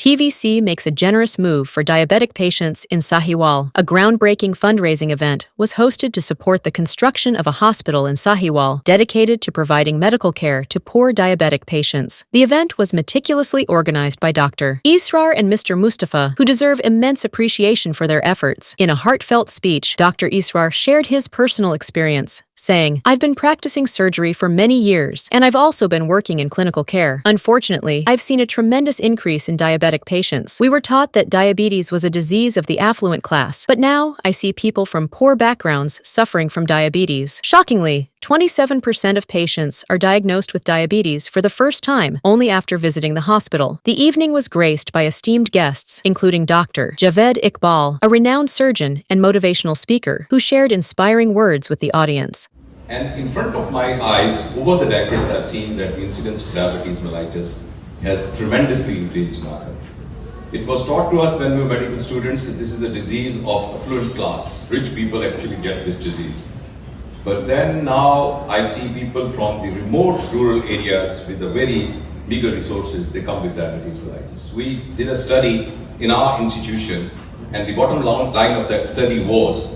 TVC makes a generous move for diabetic patients in Sahiwal. A groundbreaking fundraising event was hosted to support the construction of a hospital in Sahiwal dedicated to providing medical care to poor diabetic patients. The event was meticulously organized by Dr. Israr and Mr. Mustafa, who deserve immense appreciation for their efforts. In a heartfelt speech, Dr. Israr shared his personal experience, saying, "I've been practicing surgery for many years, and I've also been working in clinical care. Unfortunately, I've seen a tremendous increase in diabetic patients. We were taught that diabetes was a disease of the affluent class, but now I see people from poor backgrounds suffering from diabetes. Shockingly, 27% of patients are diagnosed with diabetes for the first time only after visiting the hospital." The evening was graced by esteemed guests, including Dr. Javed Iqbal, a renowned surgeon and motivational speaker, who shared inspiring words with the audience. And in front of my eyes, over the decades, I've seen that the incidence of diabetes mellitus has tremendously increased in our country. It was taught to us when we were medical students that this is a disease of affluent class. Rich people actually get this disease. But then now I see people from the remote rural areas with the very meager resources, they come with diabetes mellitus. We did a study in our institution, and the bottom line of that study was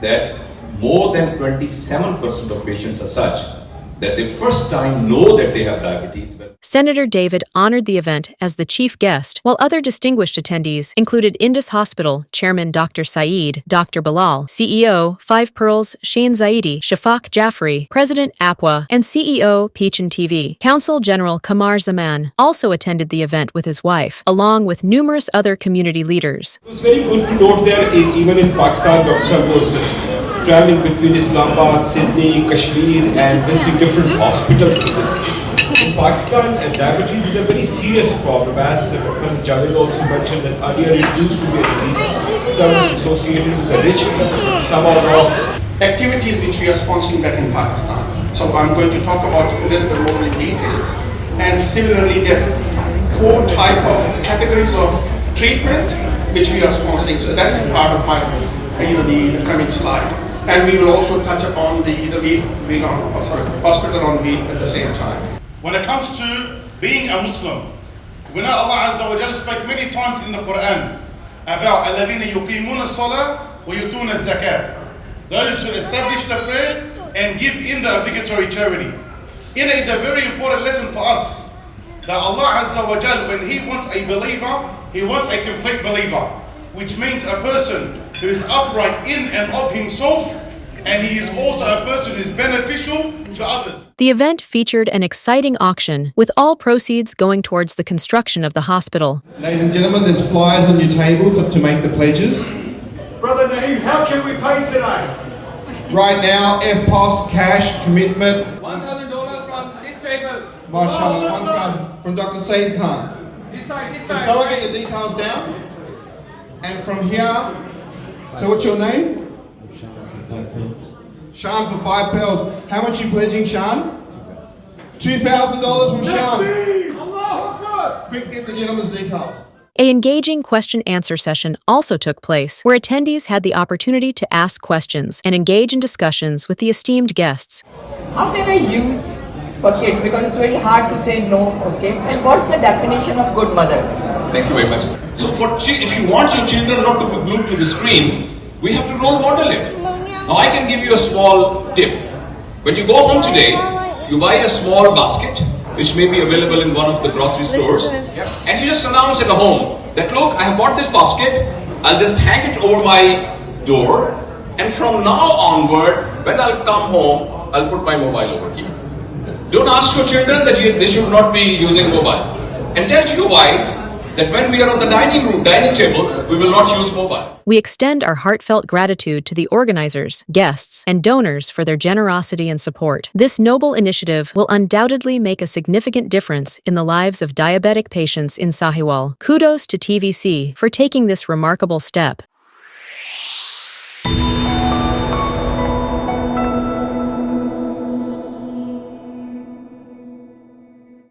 that more than 27% of patients are such that they first time know that they have diabetes. Senator David honored the event as the chief guest, while other distinguished attendees included Indus Hospital Chairman Dr. Saeed, Dr. Bilal, CEO, Five Pearls, Shane Zaidi, Shafaq Jaffrey, President APWA, and CEO, Pehchan TV. Counsel General Kamar Zaman also attended the event with his wife, along with numerous other community leaders. It was very good to note there, even in Pakistan, Dr. was traveling between Islamabad, Sydney, Kashmir, and visiting different hospitals. In Pakistan, diabetes is a very serious problem, as Dr. Javed also mentioned that earlier it used to be a disease, some associated with the rich people, some are not. Activities which we are sponsoring back in Pakistan. So I'm going to talk about it a little bit more in details. And similarly, there are 4 types of categories of treatment which we are sponsoring. So that's part of my, the coming slide. And we will also touch upon the hospital on wheel at the same time. When it comes to being a Muslim, we know Allah Azza wa Jalla spoke many times in the Quran about الَّذِينَ يُقِيمُونَ الصَّلَاةَ وَيُؤْتُونَ الزَّكَاةَ, those who establish the prayer and give in the obligatory charity. In it is a very important lesson for us that Allah Azza wa Jalla, when He wants a believer, He wants a complete believer, which means a person who is upright in and of himself, and he is also a person who is beneficial to others. The event featured an exciting auction, with all proceeds going towards the construction of the hospital. Ladies and gentlemen, there's flyers on your table to make the pledges. Brother Naeem, how can we pay today? Right now, FPOS, cash, commitment. $1,000 from this table. MashaAllah, from Dr. Saeed Khan. This side, this Can side. someone get the details down? And from here, so what's your name? Shan for 5 pearls. How much you pledging, Shan? $2,000 from Shan. Allahu Akbar. Quick, get the gentleman's details. An engaging question-answer session also took place, where attendees had the opportunity to ask questions and engage in discussions with the esteemed guests. How can I use for kids? Because it's very hard to say no for kids. And what's the definition of good mother? Thank you very much. So if you want your children not to be glued to the screen, we have to role model it. Now I can give you a small tip. When you go home today, you buy a small basket, which may be available in one of the grocery stores, and you just announce at home that, look, I have bought this basket, I'll just hang it over my door, and from now onward, when I'll come home, I'll put my mobile over here. Don't ask your children that they should not be using mobile. And tell your wife that when we are on the dining tables, we will not use mobile. We extend our heartfelt gratitude to the organizers, guests, and donors for their generosity and support. This noble initiative will undoubtedly make a significant difference in the lives of diabetic patients in Sahiwal. Kudos to TVC for taking this remarkable step.